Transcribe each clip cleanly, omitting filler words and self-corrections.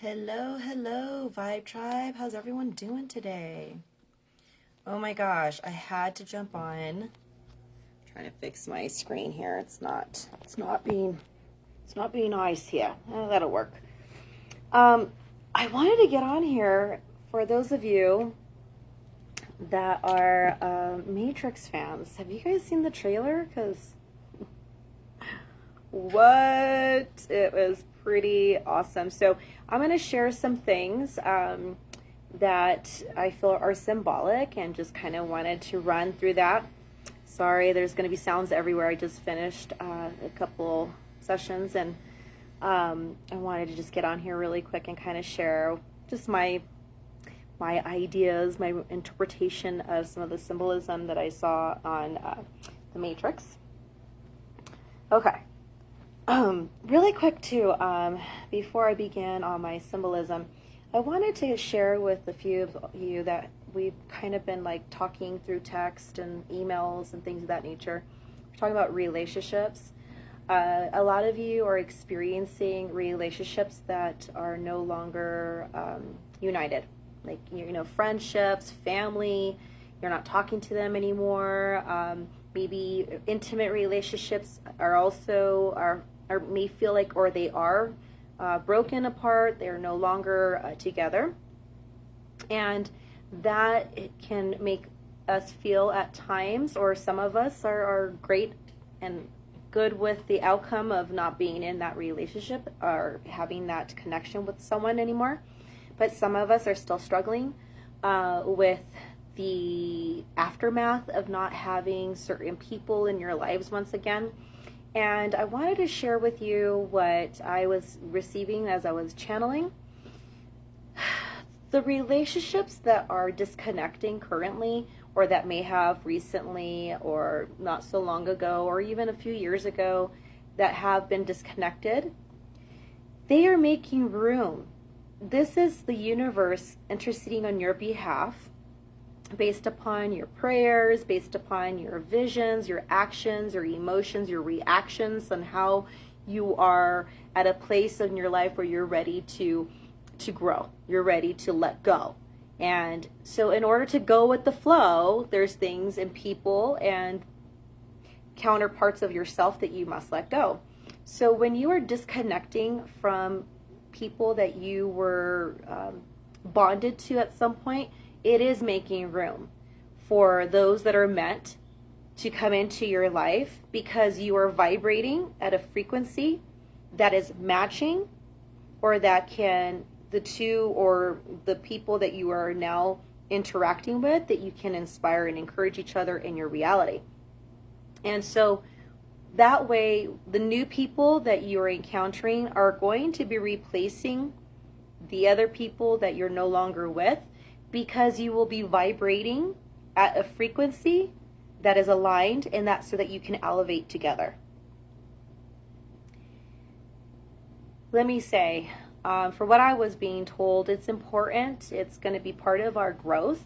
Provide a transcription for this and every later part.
Hello, hello, Vibe Tribe. How's everyone doing today? Oh my gosh, I had to jump on. I'm trying to fix my screen here. It's not being nice here. That'll work. I wanted to get on here for those of you that are Matrix fans. Have you guys seen the trailer? Because what? It was pretty awesome. So I'm going to share some things that I feel are symbolic and just kind of wanted to run through that. Sorry, there's going to be sounds everywhere. I just finished a couple sessions and I wanted to just get on here really quick and kind of share just my ideas, my interpretation of some of the symbolism that I saw on the Matrix. Okay. Really quick too, before I begin on my symbolism, I wanted to share with a few of you that we've kind of been like talking through text and emails and things of that nature. We're talking about relationships. A lot of you are experiencing relationships that are no longer united. Like, friendships, family, you're not talking to them anymore. Maybe intimate relationships are also may feel like, or they are broken apart. They're no longer together, and that it can make us feel at times, or some of us are great and good with the outcome of not being in that relationship or having that connection with someone anymore. But some of us are still struggling with the aftermath of not having certain people in your lives once again. And I wanted to share with you what I was receiving as I was channeling. The relationships that are disconnecting currently, or that may have recently or not so long ago, or even a few years ago, that have been disconnected, they are making room. This is the universe interceding on your behalf, based upon your prayers, based upon your visions, your actions, your emotions, your reactions, and how you are at a place in your life where you're ready to grow. You're ready to let go. And so in order to go with the flow, there's things and people and counterparts of yourself that you must let go. So when you are disconnecting from people that you were bonded to at some point, it is making room for those that are meant to come into your life, because you are vibrating at a frequency that is matching, or that the two or the people that you are now interacting with, that you can inspire and encourage each other in your reality. And so that way, the new people that you're encountering are going to be replacing the other people that you're no longer with, because you will be vibrating at a frequency that is aligned, and that's so that you can elevate together. Let me say, for what I was being told, it's important. It's going to be part of our growth,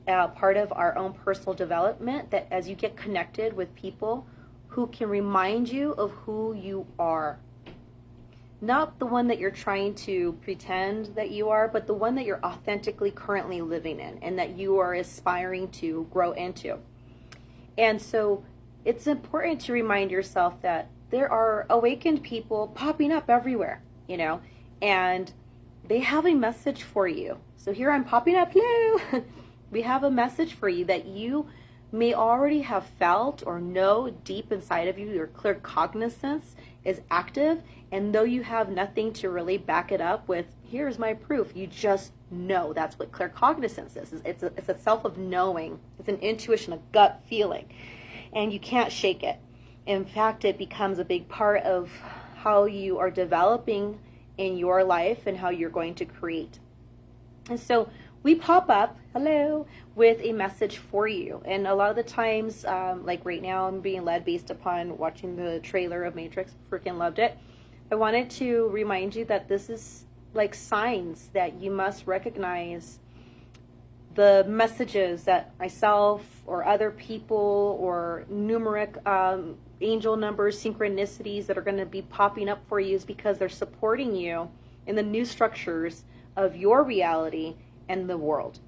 part of our own personal development, that as you get connected with people who can remind you of who you are. Not the one that you're trying to pretend that you are, but the one that you're authentically currently living in and that you are aspiring to grow into. And so it's important to remind yourself that there are awakened people popping up everywhere, and they have a message for you. So here I'm popping up. Hello. We have a message for you that you may already have felt or know deep inside of you. Your clear cognizance is active, and though you have nothing to really back it up with, here's my proof, you just know. That's what clear cognizance is. It's a self of knowing. It's an intuition, a gut feeling, and you can't shake it. In fact, it becomes a big part of how you are developing in your life and how you're going to create. And so we pop up, hello, with a message for you. And a lot of the times, like right now, I'm being led based upon watching the trailer of Matrix. Freaking loved it. I wanted to remind you that this is like signs that you must recognize the messages that myself or other people or numeric angel numbers, synchronicities that are going to be popping up for you, is because they're supporting you in the new structures of your reality and the world.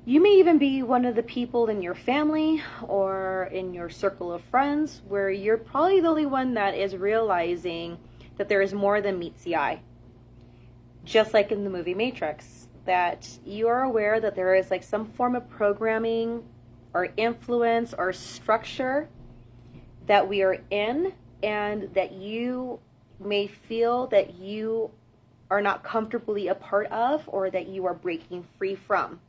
You may even be one of the people in your family or in your circle of friends where you're probably the only one that is realizing that there is more than meets the eye. Just like in the movie Matrix, that you are aware that there is like some form of programming or influence or structure that we are in, and that you may feel that you are not comfortably a part of, or that you are breaking free from.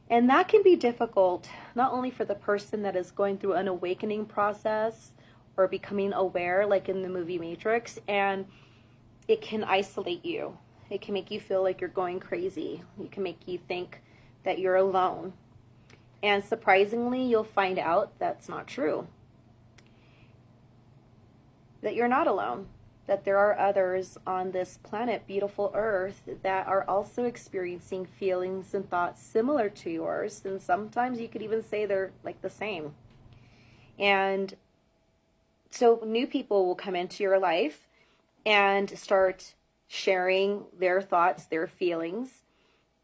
And that can be difficult, not only for the person that is going through an awakening process or becoming aware, like in the movie Matrix, and it can isolate you. It can make you feel like you're going crazy. It can make you think that you're alone. And surprisingly, you'll find out that's not true. That you're not alone. That there are others on this planet, beautiful Earth, that are also experiencing feelings and thoughts similar to yours. And sometimes you could even say they're like the same. And so new people will come into your life and start sharing their thoughts, their feelings.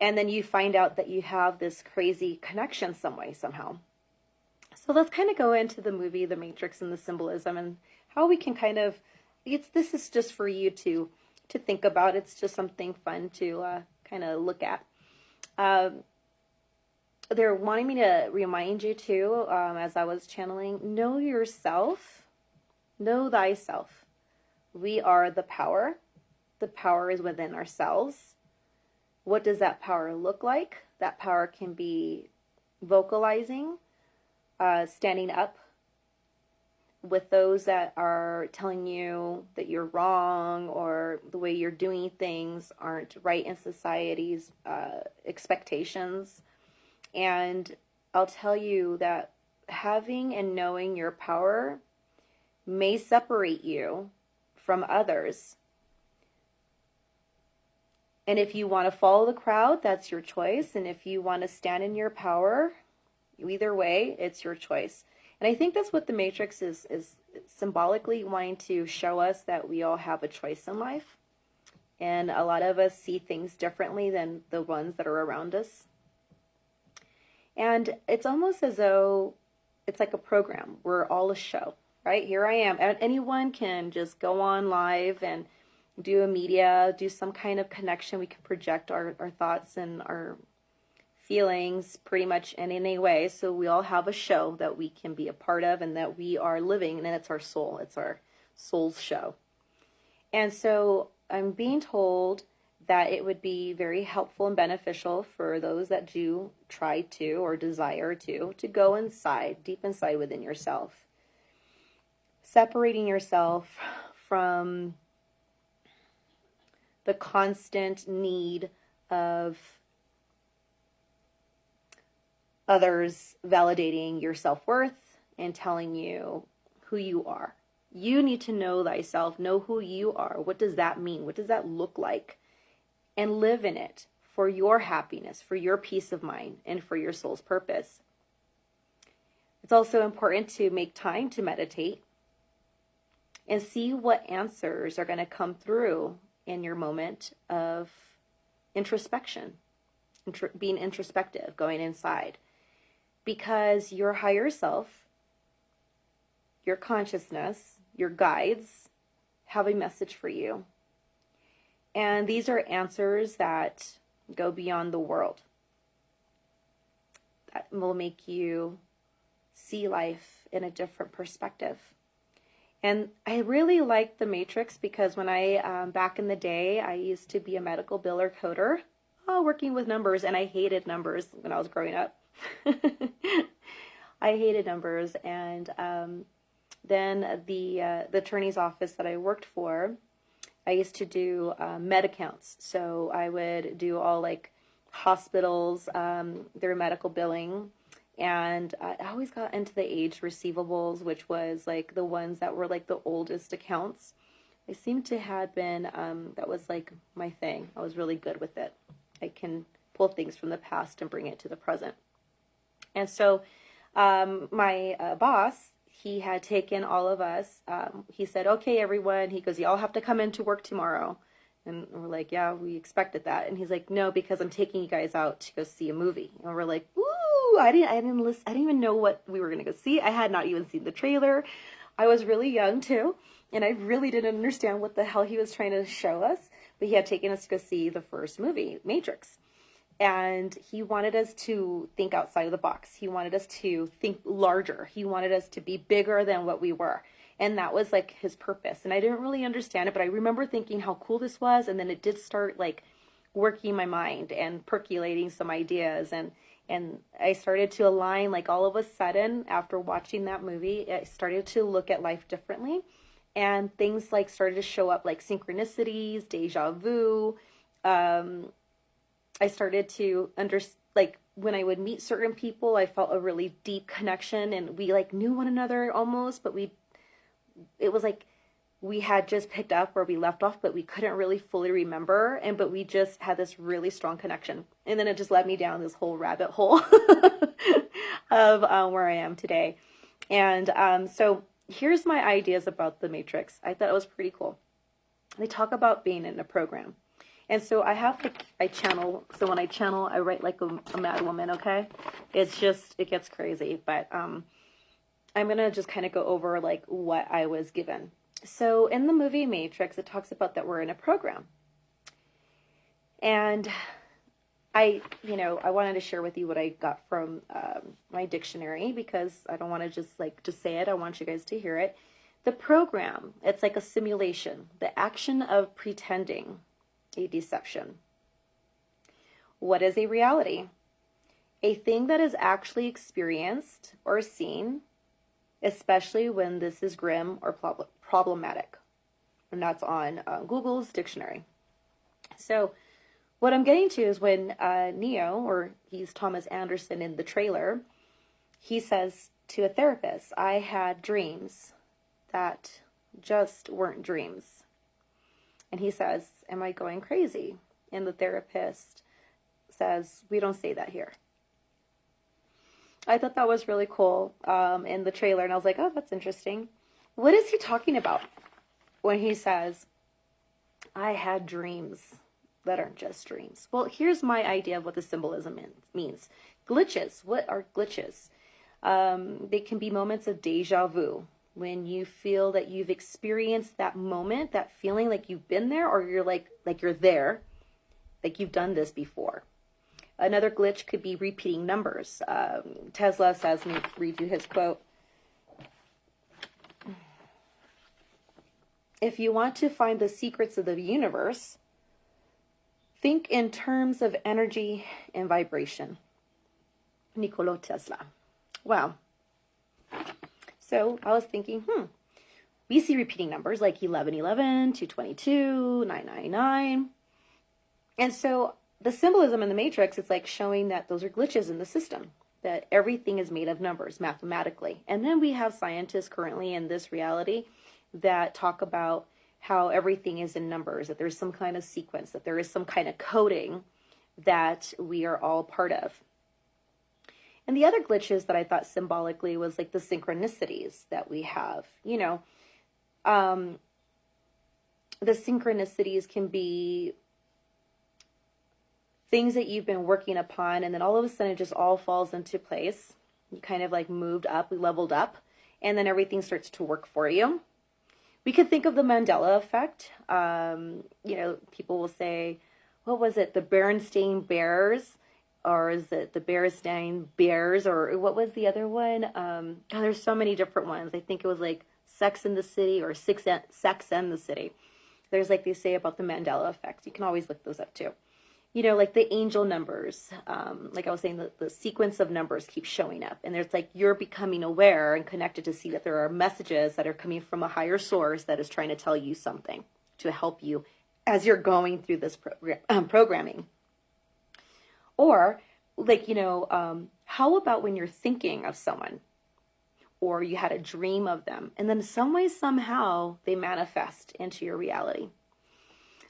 And then you find out that you have this crazy connection some way, somehow. So let's kind of go into the movie, The Matrix, and the symbolism, and how we can kind of, this is just for you to think about. It's just something fun to kind of look at. They're wanting me to remind you too, as I was channeling, know yourself, know thyself. We are the power. The power is within ourselves. What does that power look like? That power can be vocalizing, standing up with those that are telling you that you're wrong, or the way you're doing things aren't right in society's expectations. And I'll tell you that having and knowing your power may separate you from others. And if you want to follow the crowd, that's your choice. And if you want to stand in your power, either way, it's your choice. And I think that's what the Matrix is symbolically wanting to show us, that we all have a choice in life. And a lot of us see things differently than the ones that are around us. And it's almost as though it's like a program. We're all a show, right? Here I am. Anyone can just go on live and do a media, do some kind of connection. We can project our thoughts and our feelings pretty much in any way. So we all have a show that we can be a part of and that we are living, and it's our soul. It's our soul's show. And so I'm being told that it would be very helpful and beneficial for those that do try to or desire to go inside, deep inside within yourself. Separating yourself from the constant need of others validating your self-worth and telling you who you are. You need to know thyself, know who you are. What does that mean? What does that look like? And live in it for your happiness, for your peace of mind, and for your soul's purpose. It's also important to make time to meditate and see what answers are going to come through in your moment of introspection, being introspective, going inside. Because your higher self, your consciousness, your guides have a message for you. And these are answers that go beyond the world, that will make you see life in a different perspective. And I really liked The Matrix because when I, back in the day, I used to be a medical biller coder, working with numbers, and I hated numbers when I was growing up. I hated numbers. And then the attorney's office that I worked for, I used to do med accounts. So I would do all like hospitals, their medical billing. And I always got into the aged receivables, which was like the ones that were like the oldest accounts. I seem to have been, that was like my thing. I was really good with it. I can pull things from the past and bring it to the present. And so my boss, he had taken all of us. He said, okay, everyone. He goes, you all have to come into work tomorrow. And we're like, yeah, we expected that. And he's like, no, because I'm taking you guys out to go see a movie. And we're like, ooh, I didn't even know what we were going to go see. I had not even seen the trailer. I was really young too. And I really didn't understand what the hell he was trying to show us. But he had taken us to go see the first movie, Matrix. And he wanted us to think outside of the box. He wanted us to think larger. He wanted us to be bigger than what we were. And that was like his purpose. And I didn't really understand it, but I remember thinking how cool this was. And then it did start like working my mind and percolating some ideas. And I started to align, like all of a sudden after watching that movie, I started to look at life differently. And things like started to show up like synchronicities, deja vu. I started to like when I would meet certain people, I felt a really deep connection, and we like knew one another almost, but it was like we had just picked up where we left off, but we couldn't really fully remember. But we just had this really strong connection. And then it just led me down this whole rabbit hole of where I am today. And so here's my ideas about the Matrix. I thought it was pretty cool. They talk about being in a program. And so I channel. So when I channel, I write like a mad woman, okay? It gets crazy. But I'm going to just kind of go over like what I was given. So in the movie Matrix, it talks about that we're in a program. And I wanted to share with you what I got from my dictionary, because I don't want to just say it. I want you guys to hear it. The program, it's like a simulation, the action of pretending, a deception. What is a reality? A thing that is actually experienced or seen, especially when this is grim or problematic. And that's on Google's dictionary. So what I'm getting to is when Neo, or he's Thomas Anderson in the trailer, he says to a therapist, I had dreams that just weren't dreams. And he says, am I going crazy? And the therapist says, we don't say that here. I thought that was really cool in the trailer. And I was like, oh, that's interesting. What is he talking about when he says, I had dreams that aren't just dreams? Well, here's my idea of what the symbolism means. Glitches. What are glitches? They can be moments of deja vu, when you feel that you've experienced that moment, that feeling like you've been there, or you're like you're there, like you've done this before. Another glitch could be repeating numbers. Tesla says, let me read you his quote. If you want to find the secrets of the universe, think in terms of energy and vibration. Nikola Tesla. Wow. So I was thinking, we see repeating numbers like 1111, 222, 999. And so the symbolism in the Matrix, it's like showing that those are glitches in the system, that everything is made of numbers mathematically. And then we have scientists currently in this reality that talk about how everything is in numbers, that there's some kind of sequence, that there is some kind of coding that we are all part of. And the other glitches that I thought symbolically was like the synchronicities that we have. The synchronicities can be things that you've been working upon, and then all of a sudden it just all falls into place. You kind of like moved up, we leveled up, and then everything starts to work for you. We could think of the Mandela Effect. People will say, what was it? The Berenstain Bears? Or is it the Berenstain Bears? Or what was the other one? There's so many different ones. I think it was like Sex in the City or Sex and the City. There's like they say about the Mandela Effect. You can always look those up too. Like the angel numbers. Like I was saying, the sequence of numbers keeps showing up. And there's like you're becoming aware and connected to see that there are messages that are coming from a higher source that is trying to tell you something to help you as you're going through this programming. Or, how about when you're thinking of someone, or you had a dream of them, and then some way, somehow, they manifest into your reality.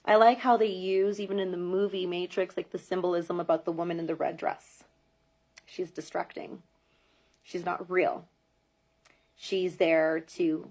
I like how they use, even in the movie Matrix, like the symbolism about the woman in the red dress. She's distracting. She's not real. she's there to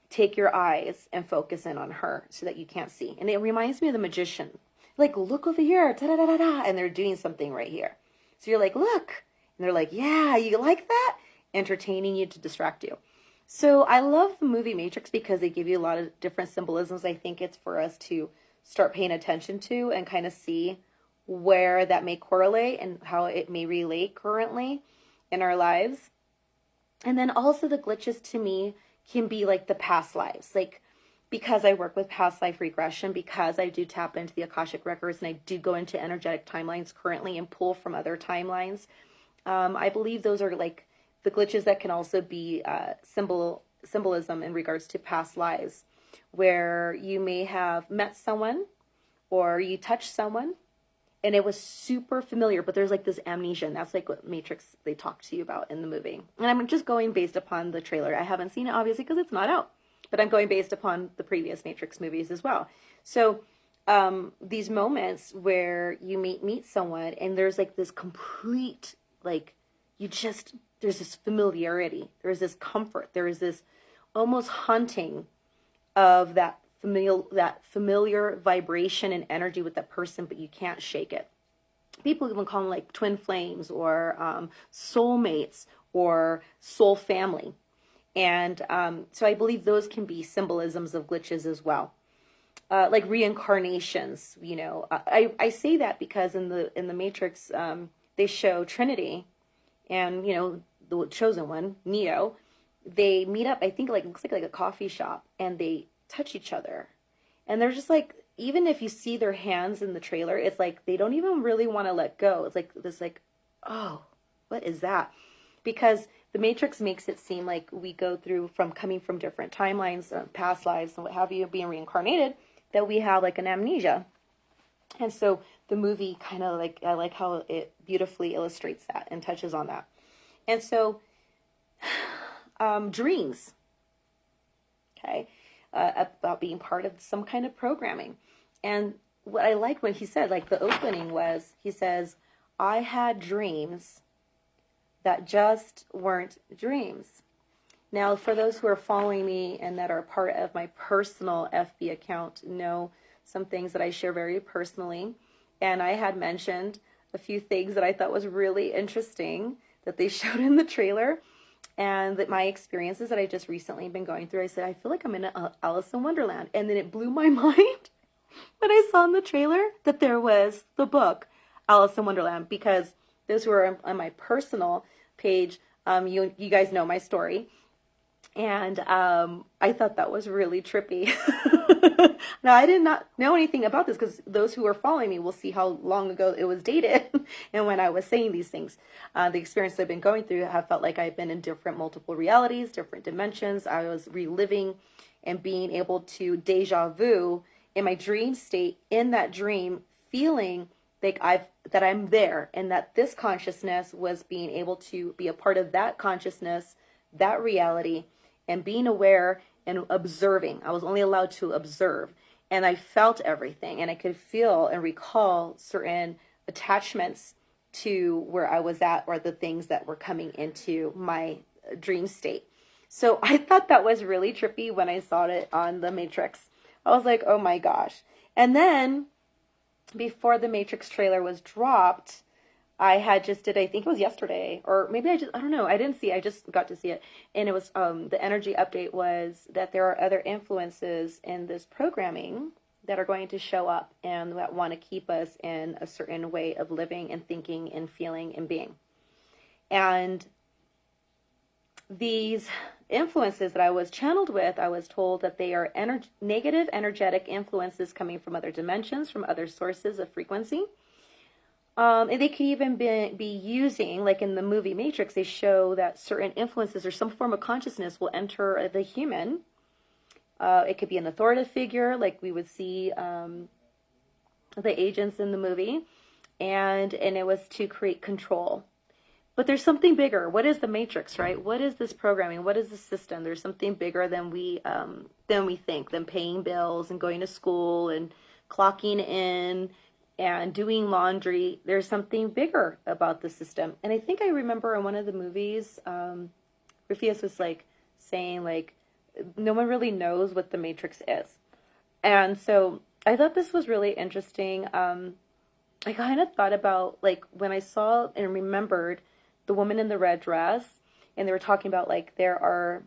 take your eyes and focus in on her so that you can't see. And it reminds me of the magician. Like, look over here, da-da-da-da-da, and they're doing something right here. So you're like, look. And they're like, yeah, you like that? Entertaining you to distract you. So I love the movie Matrix because they give you a lot of different symbolisms. I think it's for us to start paying attention to and kind of see where that may correlate and how it may relate currently in our lives. And then also the glitches to me can be like the past lives. Like, because I work with past life regression, because I do tap into the Akashic records and I do go into energetic timelines currently and pull from other timelines. I believe those are like the glitches that can also be symbolism in regards to past lives, where you may have met someone or you touched someone and it was super familiar, but there's like this amnesia, and that's like what Matrix they talk to you about in the movie. And I'm just going based upon the trailer. I haven't seen it obviously because it's not out, but I'm going based upon the previous Matrix movies as well. So these moments where you meet someone and there's like this complete, like, there's this familiarity, there's this comfort, there is this almost haunting of that familiar vibration and energy with that person, but you can't shake it. People even call them like twin flames or soulmates or soul family. And so I believe those can be symbolisms of glitches as well. Like reincarnations, you know. I say that because in the Matrix, they show Trinity and, you know, the chosen one, Neo. They meet up, I think, like, looks like a coffee shop, and they touch each other. And they're just like, even if you see their hands in the trailer, it's like they don't even really want to let go. It's like this, like, oh, what is that? Because the Matrix makes it seem like we go through from coming from different timelines, past lives and what have you, being reincarnated, that we have like an amnesia. And so the movie kind of like, I like how it beautifully illustrates that and touches on that. And so dreams, okay, about being part of some kind of programming. And what I like when he said, like the opening was, he says, I had dreams that just weren't dreams. Now, for those who are following me and that are part of my personal FB account, know some things that I share very personally. And I had mentioned a few things that I thought was really interesting that they showed in the trailer, and that my experiences that I just recently been going through. I said, I feel like I'm in Alice in Wonderland. And then it blew my mind when I saw in the trailer that there was the book Alice in Wonderland, because those who are on my personal page, you guys know my story. And I thought that was really trippy. Now, I did not know anything about this, because those who are following me will see how long ago it was dated and when I was saying these things. The experience I've been going through have felt like I've been in different multiple realities, different dimensions. I was reliving and being able to deja vu in my dream state, in that dream, feeling like that I'm there, and that this consciousness was being able to be a part of that consciousness, that reality, and being aware and observing. I was only allowed to observe, and I felt everything, and I could feel and recall certain attachments to where I was at, or the things that were coming into my dream state. So I thought that was really trippy when I saw it on the Matrix. I was like, oh my gosh. And then before the Matrix trailer was dropped, I had just I think it was yesterday, or maybe I don't know. I didn't see, I just got to see it. And it was, the energy update was that there are other influences in this programming that are going to show up and that want to keep us in a certain way of living and thinking and feeling and being. And these influences that I was channeled with, I was told that they are negative energetic influences coming from other dimensions, from other sources of frequency. And they could even be using, like in the movie Matrix, they show that certain influences or some form of consciousness will enter the human. It could be an authoritative figure, like we would see the agents in the movie, and it was to create control. But there's something bigger. What is the Matrix, right? What is this programming? What is the system? There's something bigger than we think, than paying bills and going to school and clocking in and doing laundry. There's something bigger about the system. And I think I remember in one of the movies, Orpheus was like saying like no one really knows what the Matrix is. And so I thought this was really interesting. I kind of thought about like when I saw and remembered the woman in the red dress, and they were talking about like there are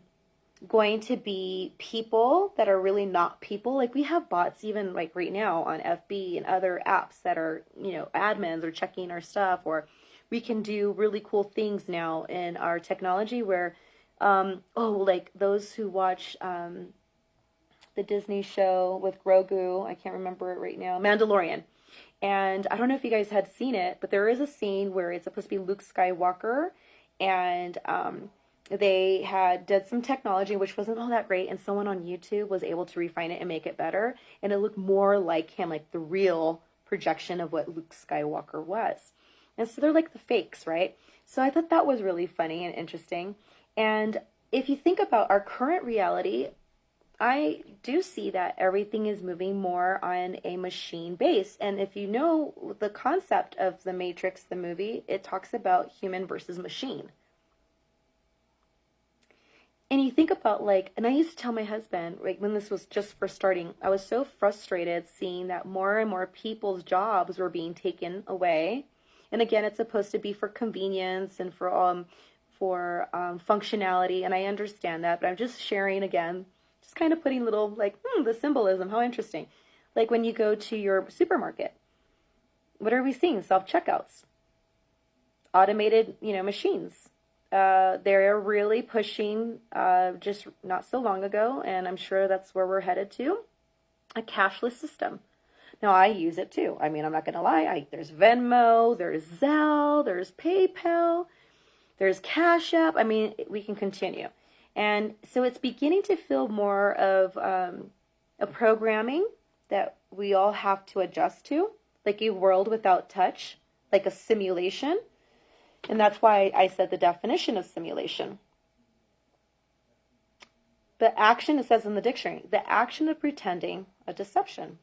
going to be people that are really not people. Like we have bots even like right now on FB and other apps that are, admins or checking our stuff, or we can do really cool things now in our technology where, like those who watch the Disney show with Grogu, I can't remember it right now, Mandalorian. And I don't know if you guys had seen it, but there is a scene where it's supposed to be Luke Skywalker, and they had did some technology which wasn't all that great, and someone on YouTube was able to refine it and make it better, and it looked more like him, like the real projection of what Luke Skywalker was. And so they're like the fakes, right? So I thought that was really funny and interesting. And if you think about our current reality, I do see that everything is moving more on a machine base. And if you know the concept of The Matrix, the movie, it talks about human versus machine. And you think about like, and I used to tell my husband, like when this was just first starting, I was so frustrated seeing that more and more people's jobs were being taken away. And again, it's supposed to be for convenience and for functionality. And I understand that, but I'm just sharing again, just kind of putting little like, the symbolism, how interesting. Like when you go to your supermarket, what are we seeing? Self-checkouts, automated, machines. They're really pushing, just not so long ago, and I'm sure that's where we're headed to, a cashless system. Now, I use it too. I mean, I'm not going to lie. There's Venmo, there's Zelle, there's PayPal, there's Cash App. I mean, we can continue. And so it's beginning to feel more of a programming that we all have to adjust to, like a world without touch, like a simulation. And that's why I said the definition of simulation. The action, it says in the dictionary, the action of pretending a deception.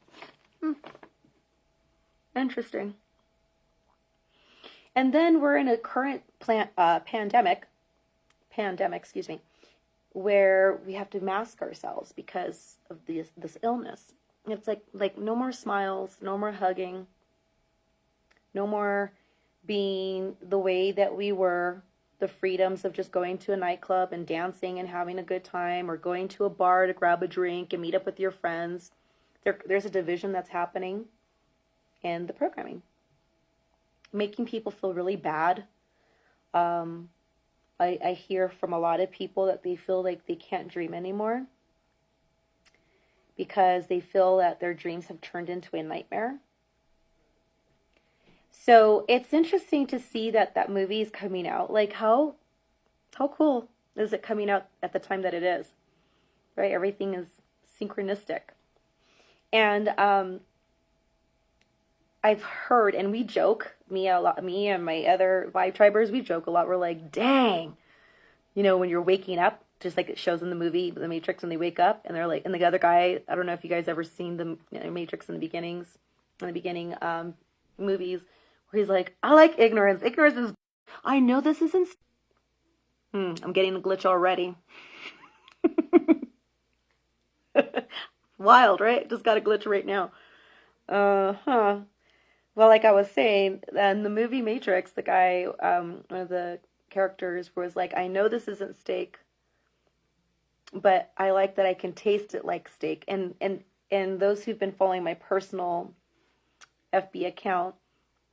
Interesting. And then we're in a current pandemic, where we have to mask ourselves because of this illness. It's like no more smiles, no more hugging, no more being the way that we were, the freedoms of just going to a nightclub and dancing and having a good time, or going to a bar to grab a drink and meet up with your friends. There's a division that's happening in the programming, making people feel really bad. I hear from a lot of people that they feel like they can't dream anymore because they feel that their dreams have turned into a nightmare. So it's interesting to see that movie is coming out. Like how cool is it coming out at the time that it is, right? Everything is synchronistic. And I've heard, and we joke, me and my other Vibe Tribers, we joke a lot. We're like, dang, when you're waking up, just like it shows in the movie, The Matrix, when they wake up, and they're like, and the other guy, I don't know if you guys ever seen the Matrix in the beginning movies, where he's like, I like ignorance. Ignorance is, I know this isn't, I'm getting a glitch already. Wild, right? Just got a glitch right now. Well, like I was saying, in the movie Matrix, the guy, one of the characters was like, I know this isn't steak, but I like that I can taste it like steak. And those who've been following my personal FB account,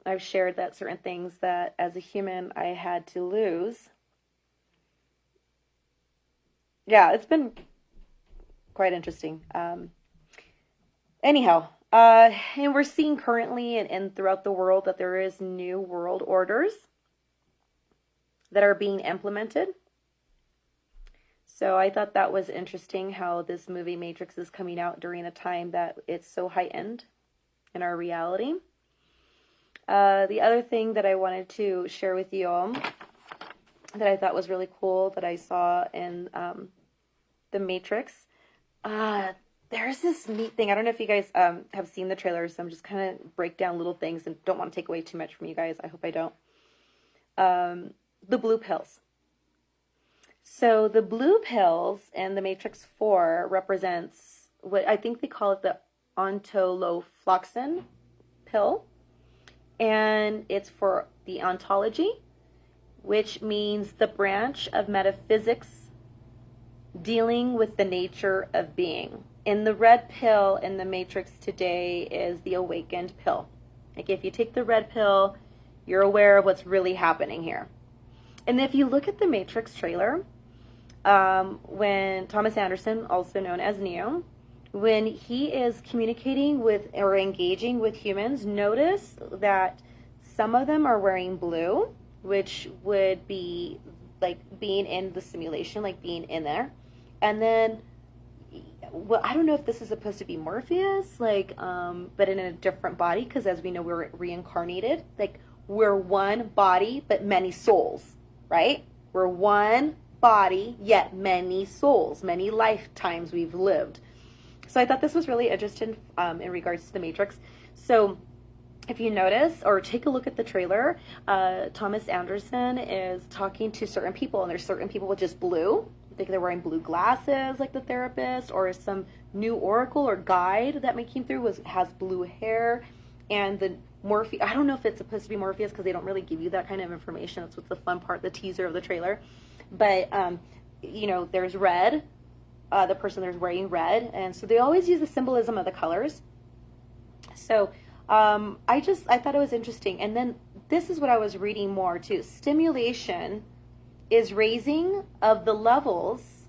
I've shared that certain things that as a human I had to lose. Yeah, it's been quite interesting. Anyhow, and we're seeing currently and throughout the world that there is new world orders that are being implemented. So I thought that was interesting how this movie Matrix is coming out during a time that it's so heightened in our reality. The other thing that I wanted to share with you all that I thought was really cool that I saw in The Matrix, there's this neat thing. I don't know if you guys have seen the trailer, so I'm just kind of break down little things and don't want to take away too much from you guys. I hope I don't. The blue pills. So the blue pills in the Matrix 4 represents what I think they call it the ontolofloxacin pill. And it's for the ontology, which means the branch of metaphysics dealing with the nature of being. And the red pill in the Matrix today is the awakened pill. Like if you take the red pill, you're aware of what's really happening here. And if you look at the Matrix trailer, when Thomas Anderson, also known as Neo, when he is communicating with or engaging with humans, notice that some of them are wearing blue, which would be like being in the simulation, like being in there. And then, well, I don't know if this is supposed to be Morpheus, like, but in a different body, because as we know, we're reincarnated. Like, we're one body, but many souls, right? We're one body, yet many souls, many lifetimes we've lived. So I thought this was really interesting in regards to the Matrix. So if you notice or take a look at the trailer, Thomas Anderson is talking to certain people, and there's certain people with just blue. I think they're wearing blue glasses, like the therapist, or some new oracle or guide that came through has blue hair. And the Morpheus, I don't know if it's supposed to be Morpheus because they don't really give you that kind of information. That's what's the fun part, the teaser of the trailer. But, there's red. The person there's wearing red. And so they always use the symbolism of the colors. So I thought it was interesting. And then this is what I was reading more too. Stimulation is raising of the levels,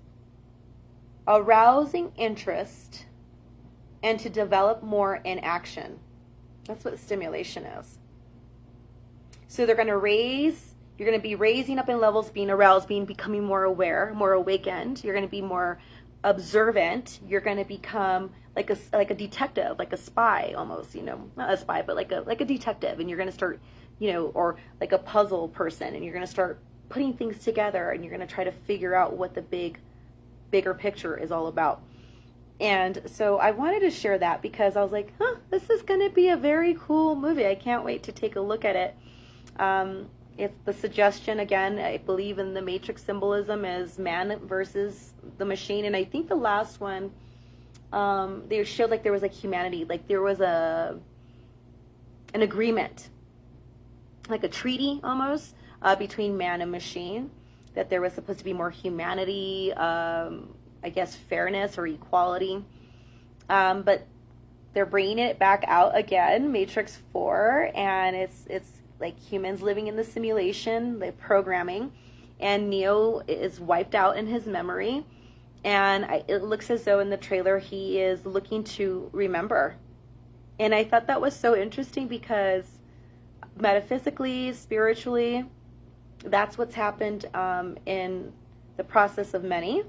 arousing interest, and to develop more in action. That's what stimulation is. So they're going to raise, you're going to be raising up in levels, being aroused, becoming more aware, more awakened. You're going to be more observant. You're going to become like a detective, like a spy almost, not a spy, but like a detective. And you're going to start, or like a puzzle person, and you're going to start putting things together, and you're going to try to figure out what the bigger picture is all about. And so I wanted to share that because I was like, this is going to be a very cool movie. I can't wait to take a look at it. It's the suggestion, again, I believe in the Matrix symbolism is man versus the machine. And I think the last one, they showed like there was like humanity, like there was an agreement, like a treaty almost, between man and machine, that there was supposed to be more humanity, I guess fairness or equality. But they're bringing it back out again, Matrix 4, and it's like humans living in the simulation, the programming, and Neo is wiped out in his memory. And it looks as though in the trailer he is looking to remember. And I thought that was so interesting because metaphysically, spiritually, that's what's happened in the process of many,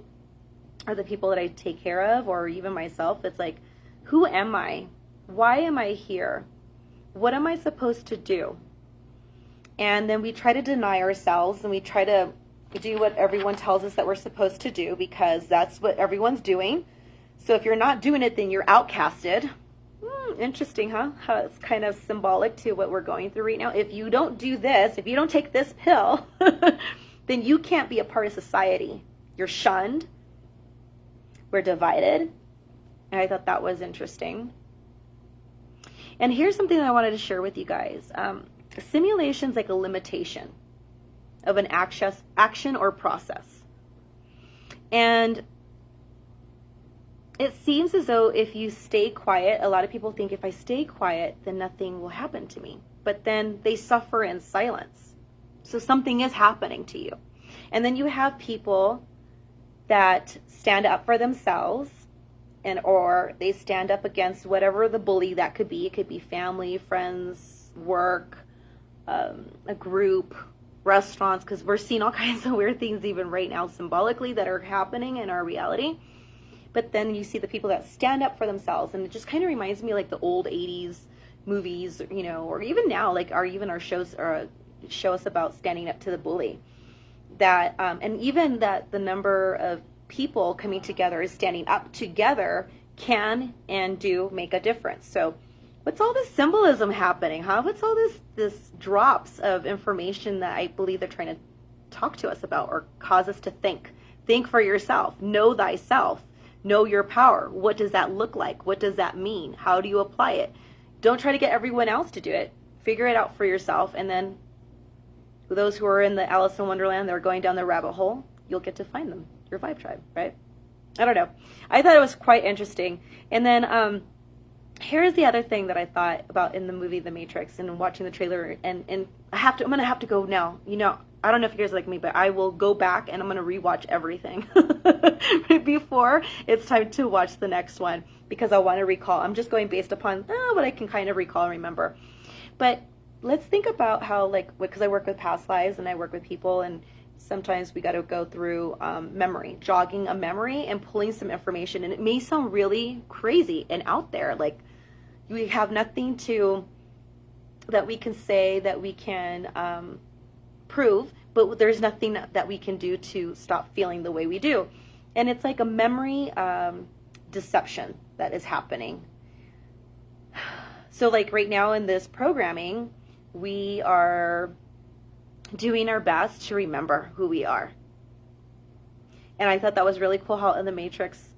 or the people that I take care of, or even myself. It's like, who am I? Why am I here? What am I supposed to do? And then we try to deny ourselves, and we try to do what everyone tells us that we're supposed to do because that's what everyone's doing. So if you're not doing it, then you're outcasted. Interesting, huh? How it's kind of symbolic to what we're going through right now. If you don't do this, if you don't take this pill, then you can't be a part of society. You're shunned. We're divided. And I thought that was interesting. And here's something that I wanted to share with you guys. Simulation's like a limitation of an action or process. And it seems as though if you stay quiet, a lot of people think if I stay quiet, then nothing will happen to me. But then they suffer in silence. So something is happening to you. And then you have people that stand up for themselves, or they stand up against whatever the bully that could be. It could be family, friends, work, a group, restaurants, because we're seeing all kinds of weird things even right now symbolically that are happening in our reality. But then you see the people that stand up for themselves, and it just kind of reminds me like the old 80s movies, or even now, like our shows show us about standing up to the bully. That and even that the number of people coming together is standing up together can and do make a difference. So what's all this symbolism happening, huh? What's all this drops of information that I believe they're trying to talk to us about or cause us to think? Think for yourself. Know thyself. Know your power. What does that look like? What does that mean? How do you apply it? Don't try to get everyone else to do it. Figure it out for yourself. And then those who are in the Alice in Wonderland, they're going down the rabbit hole, you'll get to find them, your vibe tribe, right? I don't know. I thought it was quite interesting. And then here's the other thing that I thought about in the movie The Matrix and watching the trailer. And I'm going to have to go now. You know, I don't know if you guys are like me, but I will go back and I'm going to rewatch everything before it's time to watch the next one, because I want to recall. I'm just going based upon what I can kind of recall and remember. But let's think about how, like, because I work with past lives and I work with people, and sometimes we got to go through memory, jogging a memory and pulling some information. And it may sound really crazy and out there. Like, we have nothing that we can say, that we can prove, but there's nothing that we can do to stop feeling the way we do. And it's like a memory deception that is happening. So like right now in this programming, we are doing our best to remember who we are. And I thought that was really cool how in the Matrix,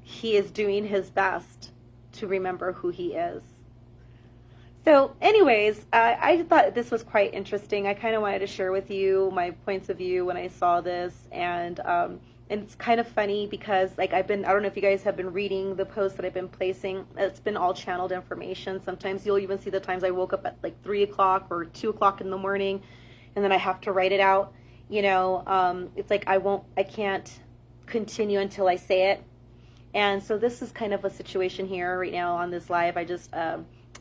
he is doing his best to remember who he is. So anyways, I thought this was quite interesting. I kind of wanted to share with you my points of view when I saw this. And it's kind of funny because, like, I don't know if you guys have been reading the posts that I've been placing. It's been all channeled information. Sometimes you'll even see the times I woke up at like 3 o'clock or 2 o'clock in the morning, and then I have to write it out. You know, it's like I can't continue until I say it. And so this is kind of a situation here right now on this live. I just,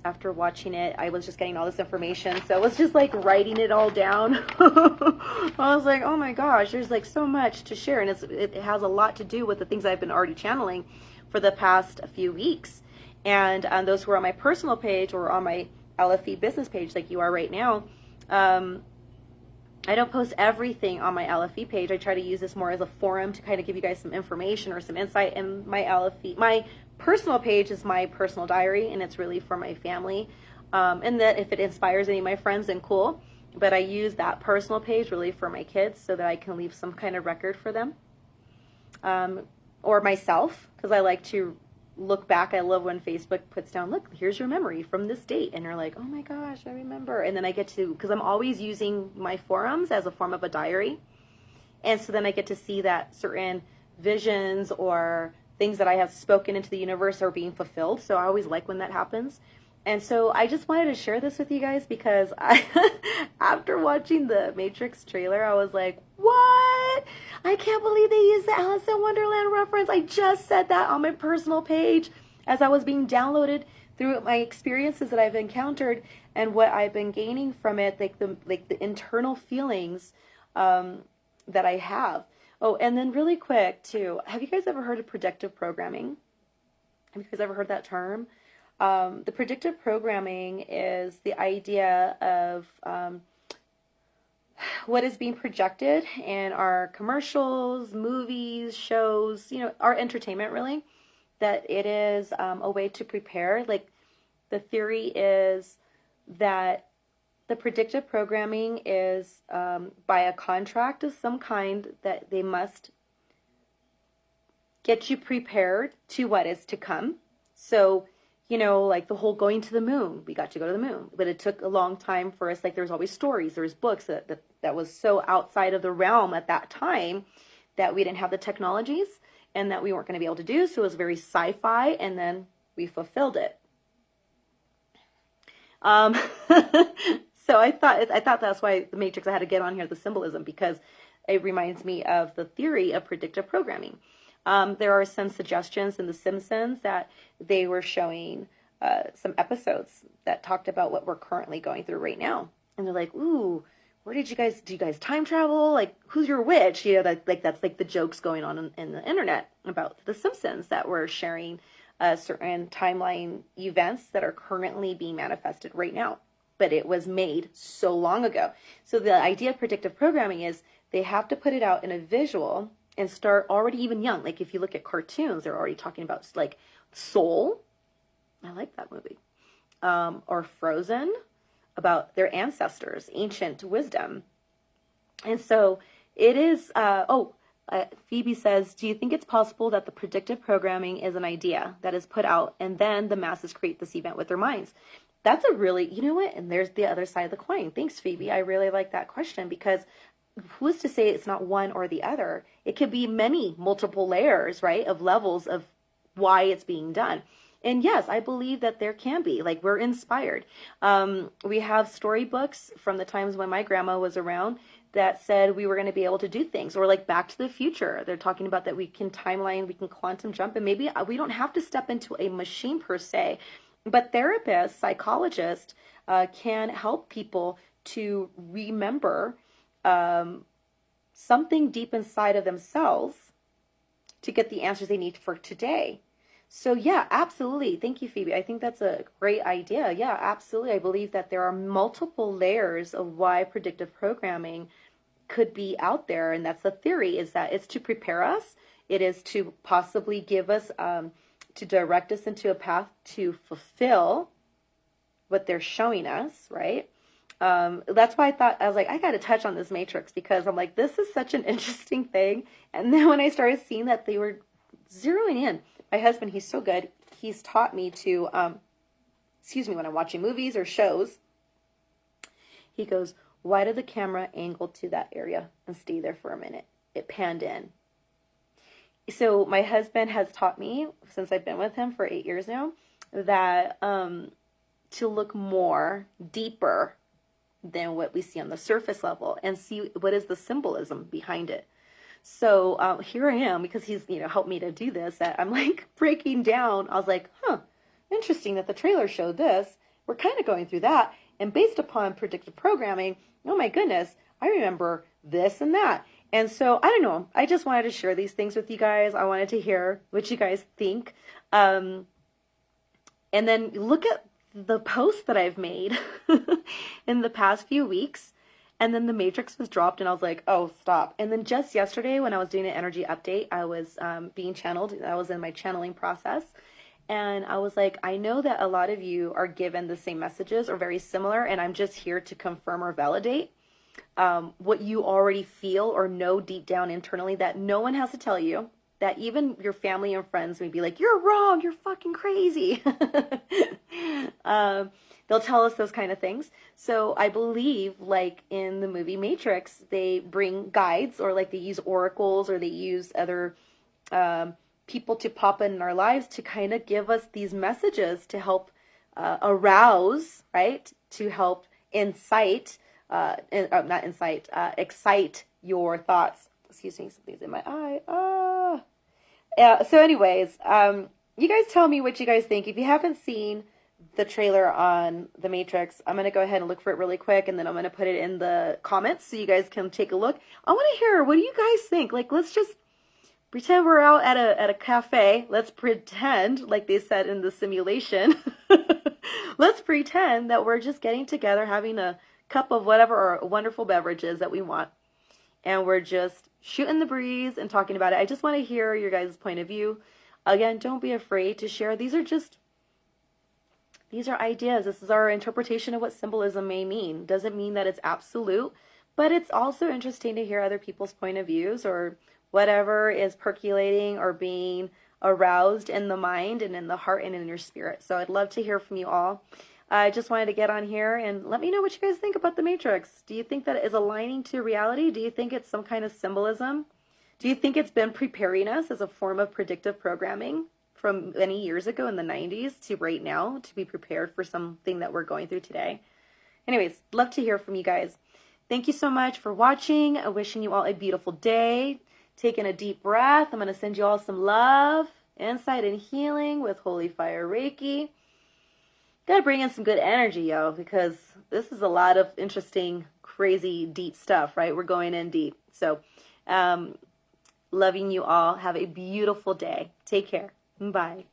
after watching it, I was just getting all this information. So I was just like writing it all down. I was like, oh my gosh, there's like so much to share. And it has a lot to do with the things I've been already channeling for the past few weeks. And those who are on my personal page or on my LFE business page, like you are right now, I don't post everything on my LFE page. I try to use this more as a forum to kind of give you guys some information or some insight. And my LFE, my personal page is my personal diary, and it's really for my family. And that if it inspires any of my friends, then cool. But I use that personal page really for my kids so that I can leave some kind of record for them. Or myself, because I like to look back. I love when Facebook puts down, look, here's your memory from this date. And you're like, oh my gosh, I remember. And then I get to, because I'm always using my forums as a form of a diary. And so then I get to see that certain visions or things that I have spoken into the universe are being fulfilled. So I always like when that happens. And so I just wanted to share this with you guys because after watching the Matrix trailer, I was like, what? I can't believe they used the Alice in Wonderland reference. I just said that on my personal page as I was being downloaded through my experiences that I've encountered and what I've been gaining from it, like the internal feelings that I have. Oh, and then really quick too, have you guys ever heard of predictive programming? Have you guys ever heard that term? The predictive programming is the idea of what is being projected in our commercials, movies, shows, you know, our entertainment really, that it is a way to prepare. Like the theory is that the predictive programming is by a contract of some kind that they must get you prepared to what is to come. So, you know, like the whole going to the moon, we got to go to the moon, but it took a long time for us. Like there was always stories, there was books that was so outside of the realm at that time that we didn't have the technologies and that we weren't going to be able to do. So it was very sci-fi, and then we fulfilled it. So I thought that's why the Matrix, I had to get on here, the symbolism, because it reminds me of the theory of predictive programming. There are some suggestions in The Simpsons that they were showing some episodes that talked about what we're currently going through right now. And they're like, ooh, do you guys time travel? Like, who's your witch? You know, that's like the jokes going on in the internet about The Simpsons that were sharing certain timeline events that are currently being manifested right now. But it was made so long ago. So the idea of predictive programming is they have to put it out in a visual and start already even young. Like if you look at cartoons, they're already talking about like Soul. I like that movie. Or Frozen, about their ancestors, ancient wisdom. And so it is, Phoebe says, do you think it's possible that the predictive programming is an idea that is put out and then the masses create this event with their minds? That's a really, you know what? And there's the other side of the coin. Thanks, Phoebe. I really like that question, because who's to say it's not one or the other? It could be many multiple layers, right, of levels of why it's being done. And yes, I believe that there can be, like, we're inspired. We have storybooks from the times when my grandma was around that said we were going to be able to do things, or like Back to the Future. They're talking about that we can timeline, we can quantum jump, and maybe we don't have to step into a machine per se, but therapists, psychologists can help people to remember something deep inside of themselves to get the answers they need for today. So yeah, absolutely. Thank you, Phoebe. I think that's a great idea. Yeah, absolutely. I believe that there are multiple layers of why predictive programming could be out there. And that's the theory, is that it's to prepare us. It is to possibly give us, to direct us into a path to fulfill what they're showing us, right? That's why I was like, I got to touch on this matrix, because I'm like, this is such an interesting thing. And then when I started seeing that they were zeroing in, my husband, he's so good. He's taught me to, when I'm watching movies or shows, he goes, why did the camera angle to that area and stay there for a minute? It panned in. So my husband has taught me, since I've been with him for 8 years now, that to look more deeper than what we see on the surface level and see what is the symbolism behind it. So here I am, because he's, helped me to do this, that I'm like breaking down. I was like, interesting that the trailer showed this. We're kind of going through that. And based upon predictive programming, oh my goodness, I remember this and that. And so, I don't know, I just wanted to share these things with you guys. I wanted to hear what you guys think. And then look at the posts that I've made in the past few weeks. And then the matrix was dropped and I was like, oh, stop. And then just yesterday when I was doing an energy update, I was being channeled. I was in my channeling process. And I was like, I know that a lot of you are given the same messages or very similar. And I'm just here to confirm or validate what you already feel or know deep down internally, that no one has to tell you. That even your family and friends may be like, you're wrong, you're fucking crazy. They'll tell us those kind of things. So I believe, like in the movie Matrix, they bring guides, or like they use oracles, or they use other people to pop in our lives to kind of give us these messages to help arouse, right? To help excite your thoughts. Excuse me, something's in my eye. So anyways, you guys tell me what you guys think. If you haven't seen the trailer on The Matrix, I'm going to go ahead and look for it really quick, and then I'm going to put it in the comments so you guys can take a look. I want to hear, what do you guys think? Like, let's just pretend we're out at a cafe. Let's pretend, like they said in the simulation, let's pretend that we're just getting together, having a cup of whatever or wonderful beverages that we want. And we're just shooting the breeze and talking about it. I just want to hear your guys' point of view. Again, don't be afraid to share. These are ideas. This is our interpretation of what symbolism may mean. Doesn't mean that it's absolute, but it's also interesting to hear other people's point of views, or whatever is percolating or being aroused in the mind and in the heart and in your spirit. So I'd love to hear from you all. I just wanted to get on here and let me know what you guys think about the Matrix. Do you think that it is aligning to reality? Do you think it's some kind of symbolism? Do you think it's been preparing us as a form of predictive programming from many years ago in the 90s to right now to be prepared for something that we're going through today? Anyways, love to hear from you guys. Thank you so much for watching. I'm wishing you all a beautiful day. Taking a deep breath. I'm going to send you all some love, insight, and healing with Holy Fire Reiki. Gotta bring in some good energy, yo, because this is a lot of interesting, crazy, deep stuff, right? We're going in deep. So, loving you all. Have a beautiful day. Take care. Bye.